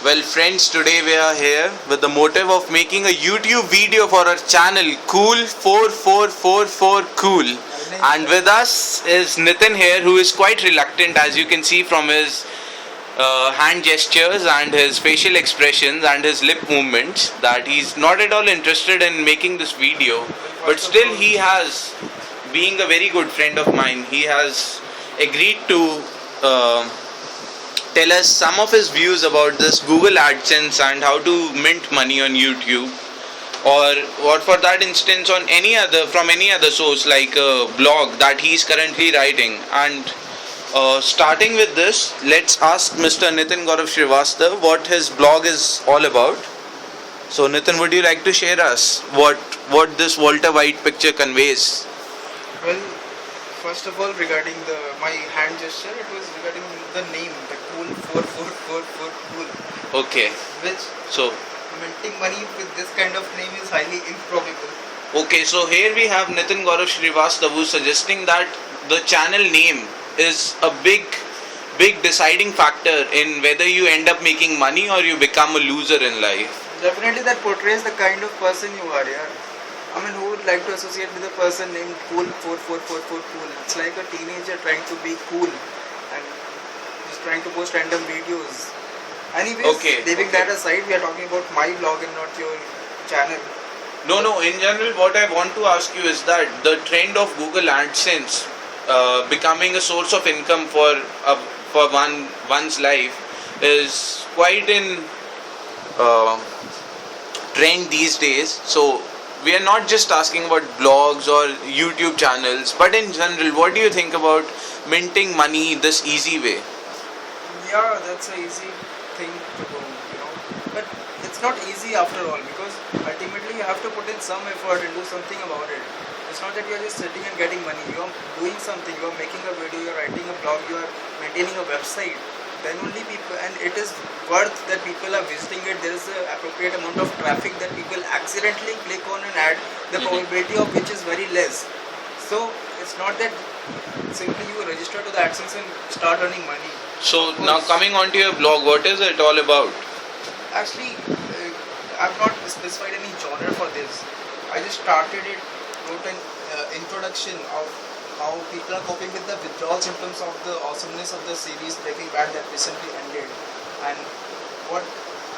Well, friends, today we are here with the motive of making a YouTube video for our channel Cool4444 Cool. And with us is Nitin here, who is quite reluctant, as you can see from his hand gestures and his facial expressions and his lip movements, that he's not at all interested in making this video. But still, he has, being a very good friend of mine, he has agreed to tell us some of his views about this Google AdSense and how to mint money on YouTube, or for that instance on any other, from any other source like a blog that he's currently writing. And starting with this, let's ask Mr. Nitin Gaurav Srivastav what his blog is all about. So Nitin, would you like to share us what this Walter White picture conveys? Well, first of all, regarding my hand gesture, it was regarding the name, the Cool 4444 Cool. Okay. Which So minting money with this kind of name is highly improbable. okay, so here we have Nitin Gaurav Srivastav who's suggesting that the channel name is a big deciding factor in whether you end up making money or you become a loser in life. Definitely, that portrays the kind of person you are. Yeah. I mean, who would like to associate with a person named Cool 4444 Cool? It's like a teenager trying to be cool and just trying to post random videos. Anyways, leaving that aside, we are talking about my blog and not your channel. No, in general what I want to ask you is that the trend of Google AdSense becoming a source of income for one's life is quite in trend these days. So we are not just asking about blogs or YouTube channels, but in general, what do you think about minting money this easy way? Yeah, that's a easy thing to do, But it's not easy after all, because ultimately you have to put in some effort and do something about it. It's not that you are just sitting and getting money. You are doing something. You are making a video. You are writing a blog. You are maintaining a website. Then only people, and it is worth that people are visiting it. There is an appropriate amount of traffic that people accidentally click on an ad, the probability of which is very less. So it's not that simply you register to the AdSense and start earning money. So now coming on to your blog, what is it all about? Actually, I've not specified any genre for this. I just started it, wrote an introduction of how people are coping with the withdrawal symptoms of the awesomeness of the series Breaking Bad that recently ended, and what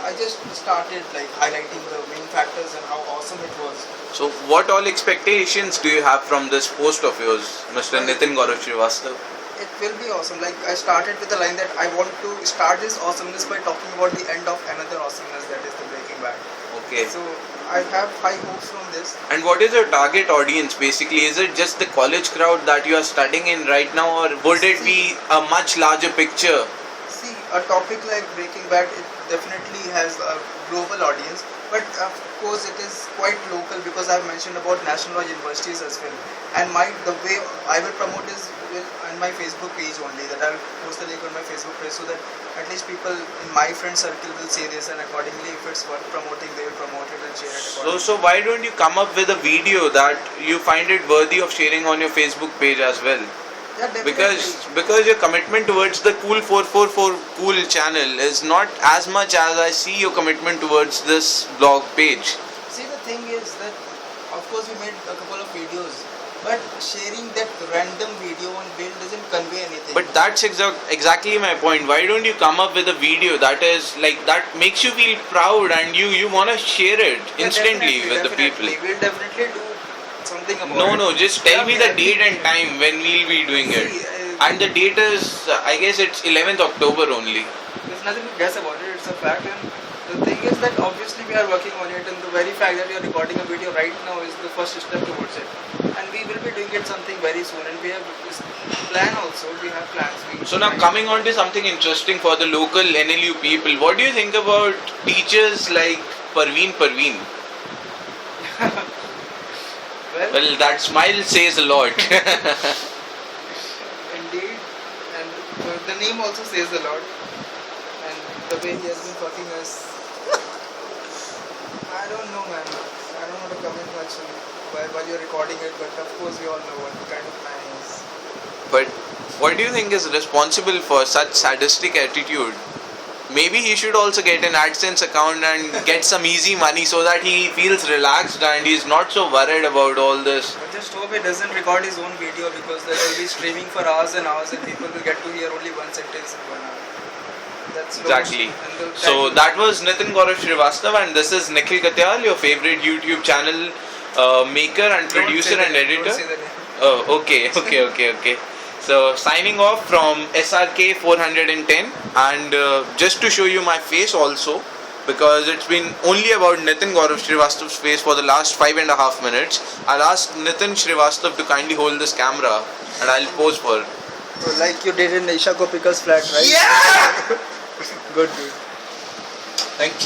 I just started like highlighting the main factors and how awesome it was. So what all expectations do you have from this post of yours, Mr. Nitin Gaurav Srivastav? It will be awesome. Like, I started with the line that I want to start this awesomeness by talking about the end of another awesomeness, that is the Breaking Bad. Okay. So I have high hopes from this. And what is your target audience basically? Is it just the college crowd that you are studying in right now, or would it be a much larger picture? See, a topic like Breaking Bad, it definitely has a global audience, but of course it is quite local, because I've mentioned about national or universities as well. And the way I will promote is on my Facebook page only, that I'll post the link on my Facebook page, so that at least people in my friend circle will see this, and accordingly if it's worth promoting, they will promote it and share it. So why don't you come up with a video that you find it worthy of sharing on your Facebook page as well? Yeah, definitely. Because your commitment towards the Cool 444 Cool channel is not as much as I see your commitment towards this blog page. See, the thing is that of course we made a couple of videos, but sharing that random video on Bill doesn't convey anything. But that's exactly my point. Why don't you come up with a video that is like, that makes you feel proud and you want to share it instantly with the people? We'll definitely do something about it. No, just tell me the date and time when we'll be doing it. And the date is, I guess it's 11th October only. There's nothing to guess about it, it's a fact. And the thing is that obviously we are working on it, and the very fact that we are recording a video right now is the first step towards it. And we will be doing it something very soon, and we have this plan also, we have plans. So now coming on to something interesting for the local NLU people, what do you think about teachers like Parveen? Well, that smile says a lot. Indeed, and the name also says a lot, and the way he has been fucking us. I don't know, man. I don't want to comment much while you're recording it, but of course we all know what kind of man he is. But what do you think is responsible for such sadistic attitude? maybe he should also get an AdSense account and get some easy money so that he feels relaxed and he's not so worried about all this. But just hope he doesn't record his own video, because that will be streaming for hours and hours and people will get to hear only one sentence in 1 hour. That's Exactly. and the So time- that was Nitin Gaurav Srivastav, and this is Nikhil Katyal, your favorite YouTube channel maker and Don't producer say and that, editor. don't say that name. Oh, okay. So signing off from SRK 410, and just to show you my face also, because it's been only about Nitin Gaurav Srivastav's face for the last 5.5 minutes. I'll ask Nitin Srivastav to kindly hold this camera and I'll pose for it. So like you did in Isha Kopika's flat, right? Yeah! Good. Thank you.